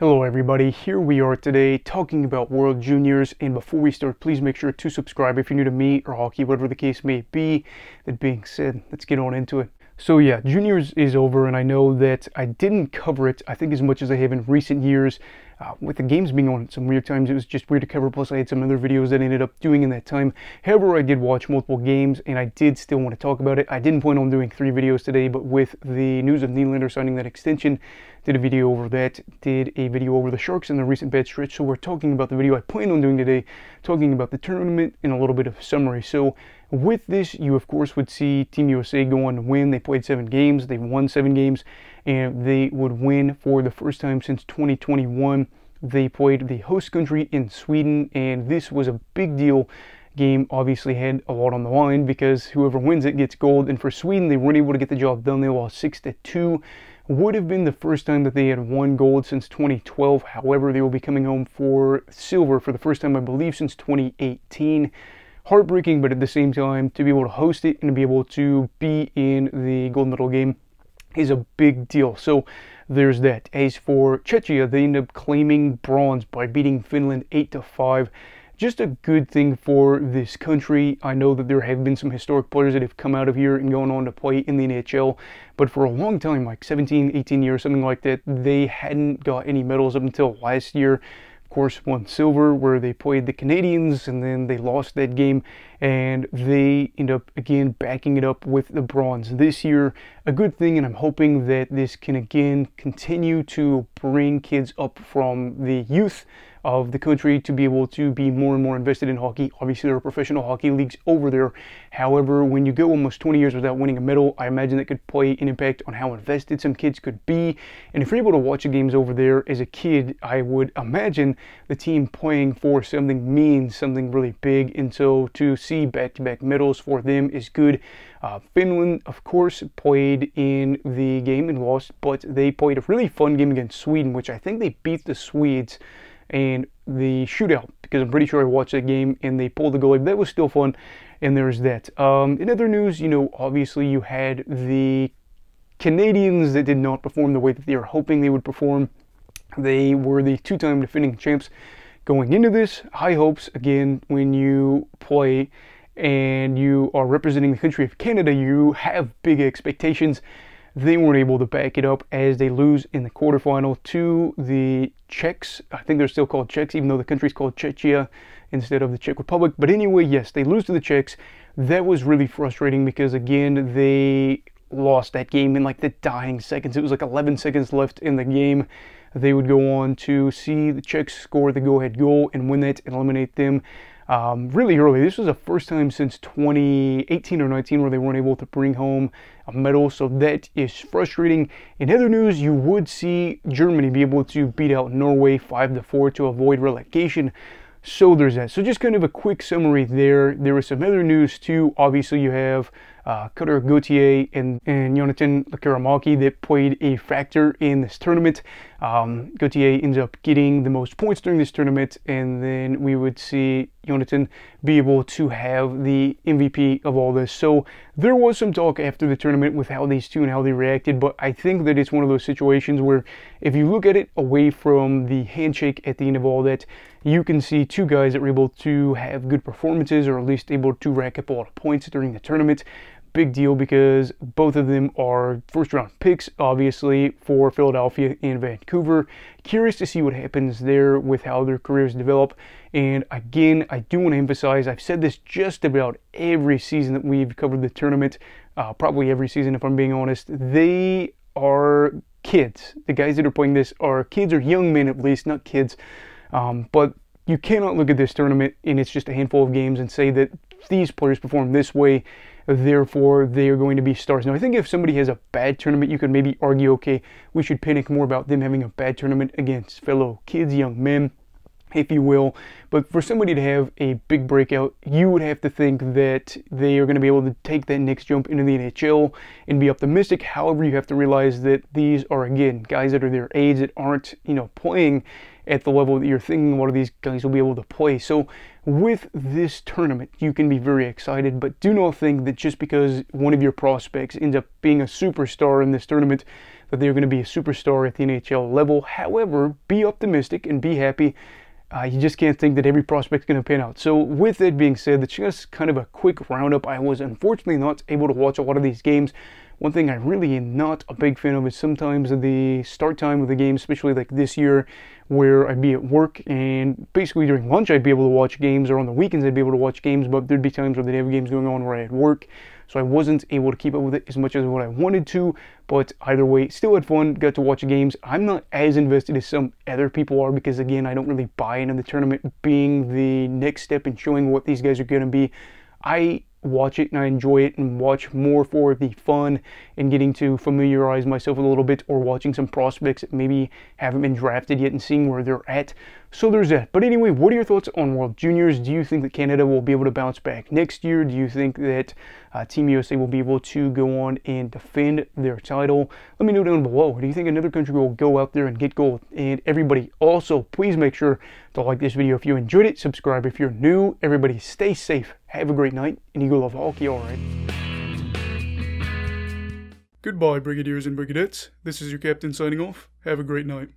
Hello everybody, here we are today talking about World Juniors, and before we start, please make sure to subscribe if you're new to me or hockey, whatever the case may be. That being said, let's get on into it. So yeah, Juniors is over, and I know that I didn't cover it, I think, as much as I have in recent years. With the games being on at some weird times, it was just weird to cover, plus I had some other videos that I ended up doing in that time. However, I did watch multiple games, and I did still want to talk about it. I didn't plan on doing 3 videos today, but with the news of Nylander signing that extension, did a video over that, did a video over the Sharks and the recent bad stretch, so we're talking about the video I plan on doing today, talking about the tournament and a little bit of a summary. So with this, you of course would see Team USA go on to win. They played 7 games, they won 7 games, and they would win for the first time since 2021. They played the host country in Sweden, and this was a big deal. Game obviously had a lot on the line because whoever wins it gets gold, and for Sweden, they weren't able to get the job done. They lost 6-2. Would have been the first time that they had won gold since 2012. However, they will be coming home for silver for the first time, I believe, since 2018. Heartbreaking, but at the same time, to be able to host it and to be able to be in the gold medal game is a big deal. So there's that. As for Czechia, they end up claiming bronze by beating Finland 8-5. Just a good thing for this country. I know that there have been some historic players that have come out of here and gone on to play in the NHL, but for a long time, like 17, 18 years, something like that, they hadn't got any medals up until last year. Of course, won silver where they played the Canadians, and then they lost that game, and they end up again backing it up with the bronze this year. A good thing, and I'm hoping that this can again continue to bring kids up from the youth of the country to be able to be more and more invested in hockey. Obviously, there are professional hockey leagues over there. However, when you go almost 20 years without winning a medal, I imagine that could play an impact on how invested some kids could be. And if you're able to watch the games over there as a kid, I would imagine the team playing for something means something really big. And so to see back-to-back medals for them is good. Finland, of course, played in the game and lost, but they played a really fun game against Sweden, which I think they beat the Swedes and the shootout, because I'm pretty sure I watched that game and they pulled the goalie. That was still fun, and there's that. In other news, obviously you had the Canadians that did not perform the way that they were hoping they would perform. They were the 2-time defending champs going into this. High hopes, again, when you play and you are representing the country of Canada, you have big expectations. They weren't able to back it up as they lose in the quarterfinal to the Czechs. I think they're still called Czechs, even though the country's called Czechia instead of the Czech Republic. But anyway, yes, they lose to the Czechs. That was really frustrating because, again, they lost that game in like the dying seconds. It was like 11 seconds left in the game. They would go on to see the Czechs score the go-ahead goal and win it and eliminate them really early. This was the first time since 2018 or 19 where they weren't able to bring home a medal, so that is frustrating. In other news, you would see Germany be able to beat out Norway 5-4 to avoid relegation. So there's that. So just kind of a quick summary there. There was some other news too. Obviously, you have Cutter Gauthier and Jonathan Lekkerimäki that played a factor in this tournament. Gauthier ends up getting the most points during this tournament, and then we would see Jonathan be able to have the MVP of all this. So there was some talk after the tournament with how these two and how they reacted, but I think that it's one of those situations where if you look at it away from the handshake at the end of all that, you can see two guys that were able to have good performances, or at least able to rack up a lot of points during the tournament. Big deal because both of them are first-round picks, obviously, for Philadelphia and Vancouver. Curious to see what happens there with how their careers develop. And again, I do want to emphasize, I've said this just about every season that we've covered the tournament, probably every season if I'm being honest. They are kids. The guys that are playing this are kids, or young men at least, not kids. But you cannot look at this tournament and it's just a handful of games and say that these players perform this way, therefore they are going to be stars. Now, I think if somebody has a bad tournament, you could maybe argue, okay, we should panic more about them having a bad tournament against fellow kids, young men, if you will. But for somebody to have a big breakout, you would have to think that they are going to be able to take that next jump into the NHL and be optimistic. However, you have to realize that these are, again, guys that are their age that aren't, playing at the level that you're thinking a lot of these guys will be able to play. So with this tournament, you can be very excited, but do not think that just because one of your prospects ends up being a superstar in this tournament, that they're going to be a superstar at the NHL level. However, be optimistic and be happy. You just can't think that every prospect's going to pan out. So with that being said, that's just kind of a quick roundup. I was unfortunately not able to watch a lot of these games. One thing I really am not a big fan of is sometimes the start time of the game, especially like this year, where I'd be at work and basically during lunch I'd be able to watch games, or on the weekends I'd be able to watch games, but there'd be times where they'd have games going on where I had work, so I wasn't able to keep up with it as much as what I wanted to. But either way, still had fun, got to watch the games. I'm not as invested as some other people are because, again, I don't really buy into the tournament being the next step in showing what these guys are going to be. I watch it and I enjoy it and watch more for the fun and getting to familiarize myself a little bit, or watching some prospects that maybe haven't been drafted yet and seeing where they're at. So there's that. But anyway, what are your thoughts on World Juniors? Do you think that Canada will be able to bounce back next year? Do you think that Team USA will be able to go on and defend their title? Let me know down below. Do you think another country will go out there and get gold? And everybody, also, please make sure to like this video if you enjoyed it. Subscribe if you're new. Everybody stay safe. Have a great night. And Eagle of Hockey, alright. Goodbye, Brigadiers and Brigadettes. This is your captain signing off. Have a great night.